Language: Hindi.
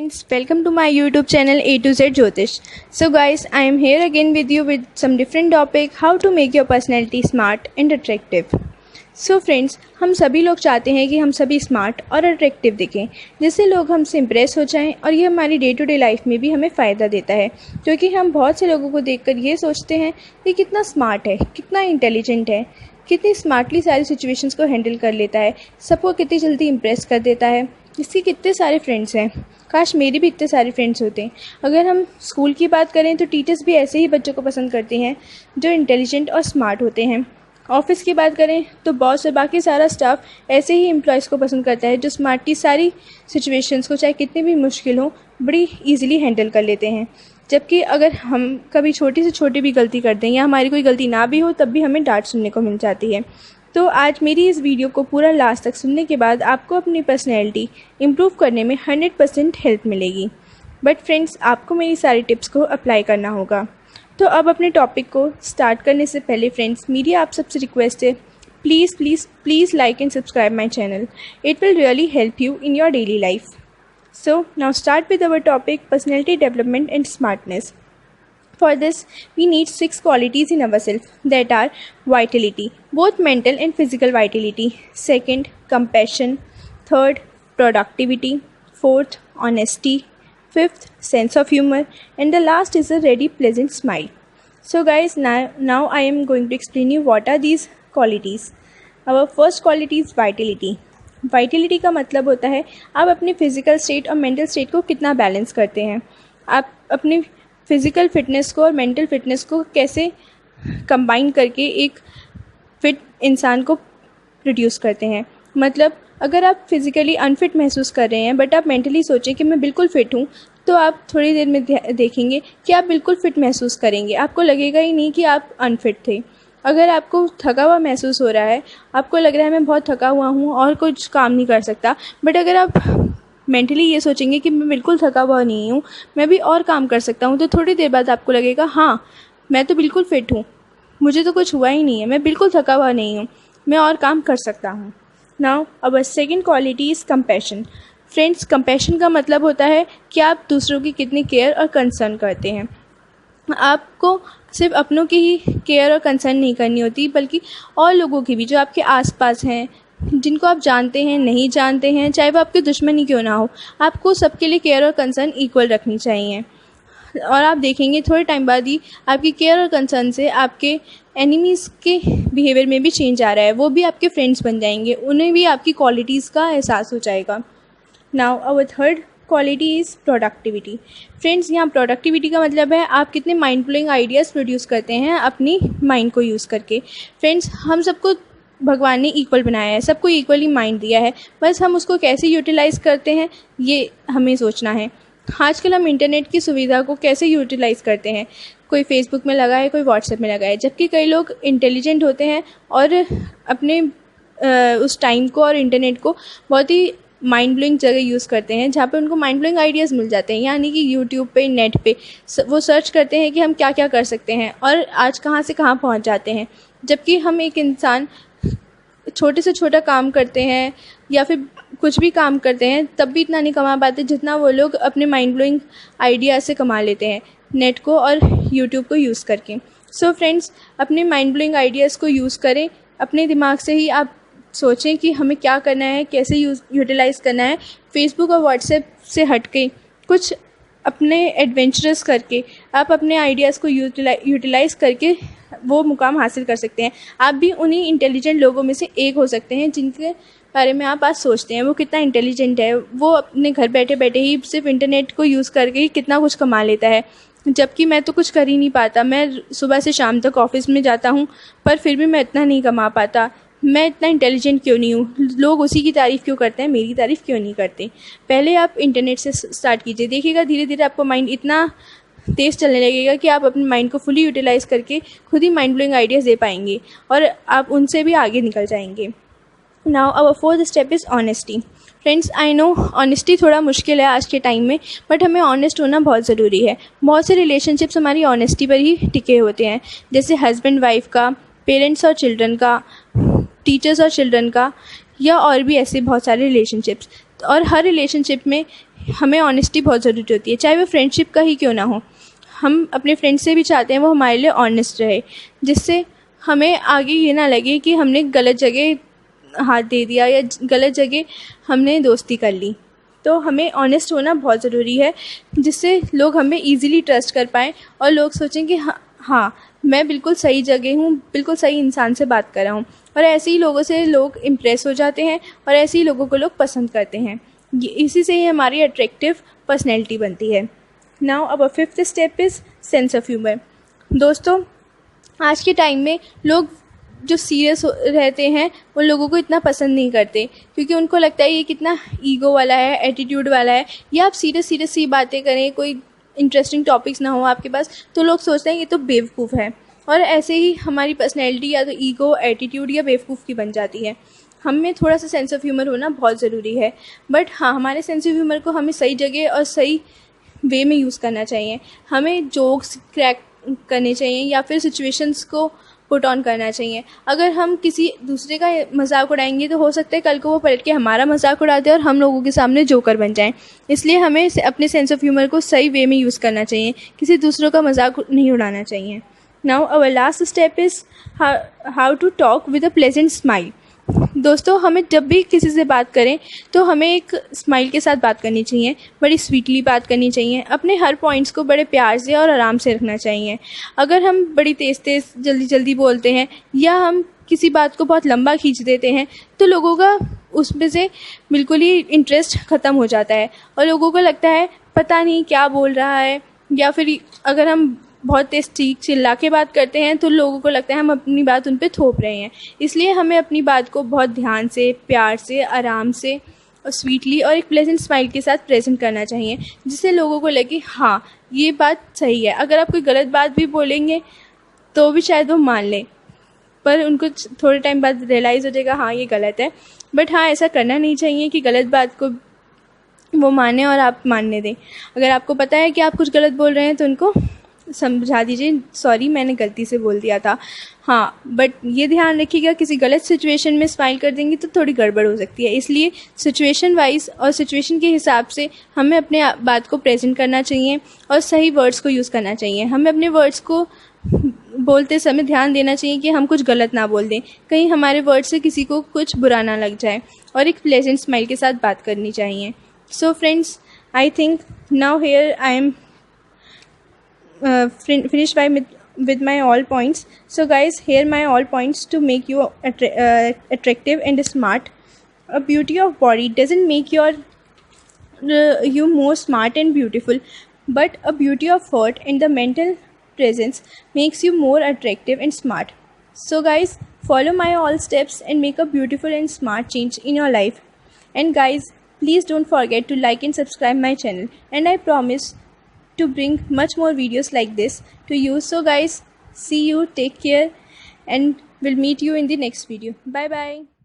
friends, welcome to my YouTube channel A to Z Jyotish. So guys, I am here again with you with some different topic, how to make your personality smart and attractive. So friends, हम सभी लोग चाहते हैं कि हम सभी स्मार्ट और अट्रैक्टिव दिखें, जिससे लोग हमसे इम्प्रेस हो जाएं और ये हमारी डे टू डे लाइफ में भी हमें फ़ायदा देता है, क्योंकि हम बहुत से लोगों को देखकर ये सोचते हैं कि कितना स्मार्ट है, कितना इंटेलिजेंट है, कितनी स्मार्टली सारी सिचुएशंस को हैंडल कर लेता है, सबको कितनी जल्दी इम्प्रेस कर देता है, इसके कितने सारे फ्रेंड्स हैं। काश मेरे भी इतने सारे फ्रेंड्स होते। अगर हम स्कूल की बात करें तो टीचर्स भी ऐसे ही बच्चों को पसंद करते हैं जो इंटेलिजेंट और स्मार्ट होते हैं। ऑफिस की बात करें तो बॉस और बाकी सारा स्टाफ ऐसे ही एम्प्लॉयज़ को पसंद करता है जो स्मार्टली सारी सिचुएशंस को चाहे कितनी भी मुश्किल हो बड़ी ईजिली हैंडल कर लेते हैं। जबकि अगर हम कभी छोटी से छोटी भी गलती कर दें या हमारी कोई गलती ना भी हो तब भी हमें डांट सुनने को मिल जाती है। तो आज मेरी इस वीडियो को पूरा लास्ट तक सुनने के बाद आपको अपनी पर्सनैलिटी इम्प्रूव करने में 100% हेल्प मिलेगी। बट फ्रेंड्स, आपको मेरी सारी टिप्स को अप्लाई करना होगा। तो अब अपने टॉपिक को स्टार्ट करने से पहले फ्रेंड्स, मेरी आप सबसे रिक्वेस्ट है, please please please like and subscribe my channel. It will really help you in your daily life. So now start with our topic, personality development and smartness. For this, we need 6 qualities in ourselves, that are vitality, both mental and physical vitality. Second, compassion. Third, productivity. Fourth, honesty. Fifth, sense of humor. And the last is a ready, pleasant smile. So guys, now I am going to explain you what are these qualities. Our first quality is vitality. Vitality का मतलब होता है आप अपने फिज़िकल स्टेट और मेंटल स्टेट को कितना बैलेंस करते हैं। आप अपनी फ़िज़िकल फिटनेस को और मेंटल फिटनेस को कैसे कंबाइन करके एक फिट इंसान को प्रोड्यूस करते हैं। मतलब अगर आप फिज़िकली अनफिट महसूस कर रहे हैं बट आप मेंटली सोचें कि मैं बिल्कुल फ़िट हूँ, तो आप थोड़ी देर में देखेंगे कि आप बिल्कुल फ़िट महसूस करेंगे। आपको लगेगा ही नहीं कि आप अनफिट थे। अगर आपको थका हुआ महसूस हो रहा है, आपको लग रहा है मैं बहुत थका हुआ हूँ और कुछ काम नहीं कर सकता, बट अगर आप मेंटली ये सोचेंगे कि मैं बिल्कुल थका हुआ नहीं हूँ, मैं भी और काम कर सकता हूँ, तो थोड़ी देर बाद आपको लगेगा हाँ, मैं तो बिल्कुल फ़िट हूँ, मुझे तो कुछ हुआ ही नहीं है, मैं बिल्कुल थका हुआ नहीं हूँ, मैं और काम कर सकता हूँ। Now our second quality is compassion. Friends, compassion का मतलब होता है कि आप दूसरों की कितनी केयर और कंसर्न करते हैं। आपको सिर्फ अपनों की ही केयर और कंसर्न नहीं करनी होती, बल्कि और लोगों की भी जो आपके आसपास हैं, जिनको आप जानते हैं नहीं जानते हैं, चाहे वो आपके दुश्मन ही क्यों ना हो, आपको सबके लिए केयर और कंसर्न इक्वल रखनी चाहिए। और आप देखेंगे थोड़े टाइम बाद ही आपकी केयर और कंसर्न से आपके एनिमीज़ के बिहेवियर में भी चेंज आ रहा है, वो भी आपके फ्रेंड्स बन जाएंगे, उन्हें भी आपकी क्वालिटीज़ का एहसास हो जाएगा। Now our third quality is productivity. Friends, यहाँ प्रोडक्टिविटी का मतलब है आप कितने माइंड ब्लोइंग आइडियाज़ प्रोड्यूस करते हैं अपनी माइंड को यूज़ करके। फ्रेंड्स, हम सबको भगवान ने इक्वल बनाया है, सबको इक्वली माइंड दिया है, बस हम उसको कैसे यूटिलाइज़ करते हैं ये हमें सोचना है। आजकल हम इंटरनेट की सुविधा को कैसे यूटिलाइज़ करते हैं, कोई फेसबुक में लगा है, कोई व्हाट्सएप में लगा है, जबकि कई लोग इंटेलिजेंट होते हैं और अपने उस टाइम को और इंटरनेट को बहुत ही माइंड ब्लोइंग जगह यूज़ करते हैं, जहाँ पे उनको माइंड ब्लोइंग आइडियाज़ मिल जाते हैं। यानी कि यूट्यूब पे, नेट पे वो सर्च करते हैं कि हम क्या क्या कर सकते हैं और आज कहाँ से कहाँ पहुँच जाते हैं। जबकि हम एक इंसान छोटे से छोटा काम करते हैं या फिर कुछ भी काम करते हैं तब भी इतना नहीं कमा पाते जितना वो लोग अपने माइंड ब्लोइंग आइडिया से कमा लेते हैं, नेट को और यूट्यूब को यूज़ करके। सो फ्रेंड्स, अपने माइंड ब्लोइंग आइडियाज़ को यूज़ करें, अपने दिमाग से ही आप सोचें कि हमें क्या करना है, कैसे यूटिलाइज़ करना है। फेसबुक और व्हाट्सएप से हट के कुछ अपने एडवेंचरस करके आप अपने आइडियाज़ को यूटिलाइज़ करके वो मुकाम हासिल कर सकते हैं। आप भी उन्हीं इंटेलिजेंट लोगों में से एक हो सकते हैं जिनके बारे में आप आज सोचते हैं। वो कितना इंटेलिजेंट है, वो अपने घर बैठे बैठे ही सिर्फ इंटरनेट को यूज़ करके ही कितना कुछ कमा लेता है, जबकि मैं तो कुछ कर ही नहीं पाता। मैं सुबह से शाम तक ऑफिस में जाता हूँ पर फिर भी मैं इतना नहीं कमा पाता। मैं इतना इंटेलिजेंट क्यों नहीं हूँ? लोग उसी की तारीफ़ क्यों करते हैं, मेरी तारीफ़ क्यों नहीं करते? पहले आप इंटरनेट से स्टार्ट कीजिए, देखिएगा धीरे धीरे आपका माइंड इतना तेज़ चलने लगेगा कि आप अपने माइंड को फुली यूटिलाइज़ करके खुद ही माइंड ब्लोइंग आइडियाज़ दे पाएंगे और आप उनसे भी आगे निकल जाएंगे। Now our fourth step is honesty. Friends, I know honesty थोड़ा मुश्किल है आज के टाइम में, बट हमें ऑनेस्ट होना बहुत ज़रूरी है। बहुत से रिलेशनशिप्स हमारी ऑनेस्टी पर ही टिके होते हैं, जैसे हस्बैंड वाइफ का, पेरेंट्स और चिल्ड्रन का, टीचर्स और चिल्ड्रन का, या और भी ऐसे बहुत सारे रिलेशनशिप्स। और हर रिलेशनशिप में हमें ऑनेस्टी बहुत ज़रूरी होती है, चाहे वो फ्रेंडशिप का ही क्यों ना हो। हम अपने फ्रेंड से भी चाहते हैं वो हमारे लिए ऑनेस्ट रहे, जिससे हमें आगे ये ना लगे कि हमने गलत जगह हाथ दे दिया या गलत जगह हमने दोस्ती कर ली। तो हमें ऑनेस्ट होना बहुत ज़रूरी है, जिससे लोग हमें इजीली ट्रस्ट कर पाएँ और लोग सोचें कि हाँ मैं बिल्कुल सही जगह हूँ, बिल्कुल सही इंसान से बात कर रहा हूँ। और ऐसे ही लोगों से लोग इम्प्रेस हो जाते हैं और ऐसे ही लोगों को लोग पसंद करते हैं। इसी से ही हमारी अट्रैक्टिव पर्सनैलिटी बनती है। नाउ अब 5th step is sense of humour. दोस्तों, आज के टाइम में लोग जो सीरियस रहते हैं वो लोगों को इतना पसंद नहीं करते, क्योंकि उनको लगता है ये कितना ईगो वाला है, एटीट्यूड वाला है, या आप सीरियस सी बातें करें, कोई इंटरेस्टिंग टॉपिक्स ना हो आपके पास, तो लोग सोचते हैं ये तो बेवकूफ़ है। और ऐसे ही हमारी पर्सनैलिटी या तो ईगो, एटीट्यूड या बेवकूफ़ की बन जाती है। हम में थोड़ा सा सेंस ऑफ ह्यूमर होना बहुत ज़रूरी है, बट हाँ, हमारे सेंस ऑफ ह्यूमर को हमें सही जगह और सही वे में यूज़ करना चाहिए। हमें जोक्स क्रैक करने चाहिए या फिर सिचुएशंस को पुट ऑन करना चाहिए। अगर हम किसी दूसरे का मजाक उड़ाएंगे तो हो सकता है कल को वो पलट के हमारा मजाक उड़ा दे और हम लोगों के सामने जोकर बन जाएं। इसलिए हमें अपने सेंस ऑफ ह्यूमर को सही वे में यूज़ करना चाहिए, किसी दूसरों का मजाक नहीं उड़ाना चाहिए। Now our last step is how to talk with a pleasant smile. दोस्तों, हमें जब भी किसी से बात करें तो हमें एक स्माइल के साथ बात करनी चाहिए, बड़ी स्वीटली बात करनी चाहिए, अपने हर पॉइंट्स को बड़े प्यार से और आराम से रखना चाहिए। अगर हम बड़ी तेज़ जल्दी बोलते हैं या हम किसी बात को बहुत लंबा खींच देते हैं तो लोगों का उसमें से बिल्कुल ही इंटरेस्ट ख़त्म हो जाता है और लोगों को लगता है पता नहीं क्या बोल रहा है। या फिर अगर हम बहुत तेज़ चिल्ला के बात करते हैं तो लोगों को लगता है हम अपनी बात उन पे थोप रहे हैं। इसलिए हमें अपनी बात को बहुत ध्यान से, प्यार से, आराम से और स्वीटली और एक प्लेजेंट स्माइल के साथ प्रेजेंट करना चाहिए, जिससे लोगों को लगे हाँ ये बात सही है। अगर आप कोई गलत बात भी बोलेंगे तो भी शायद वो मान लें, पर उनको थोड़े टाइम बाद रियलाइज़ हो जाएगा हाँ ये गलत है। बट हाँ, ऐसा करना नहीं चाहिए कि गलत बात को वो माने और आप मानने दें। अगर आपको पता है कि आप कुछ गलत बोल रहे हैं तो उनको समझा दीजिए, सॉरी मैंने गलती से बोल दिया था। हाँ, बट ये ध्यान रखिएगा किसी गलत सिचुएशन में स्माइल कर देंगे तो थोड़ी गड़बड़ हो सकती है। इसलिए सिचुएशन वाइज और सिचुएशन के हिसाब से हमें अपने बात को प्रेजेंट करना चाहिए और सही वर्ड्स को यूज़ करना चाहिए। हमें अपने वर्ड्स को बोलते समय ध्यान देना चाहिए कि हम कुछ गलत ना बोल दें, कहीं हमारे वर्ड से किसी को कुछ बुरा ना लग जाए, और एक प्लेजेंट स्माइल के साथ बात करनी चाहिए। So friends, I think now here I am finished with my all points. So guys, here my all points to make you attractive and smart. A beauty of body doesn't make you more smart and beautiful, but a beauty of heart and the mental presence makes you more attractive and smart. So guys, follow my all steps and make a beautiful and smart change in your life. And guys, please don't forget to like and subscribe my channel, and I promise to bring much more videos like this to you. So guys, see you, take care, and we'll meet you in the next video. Bye bye.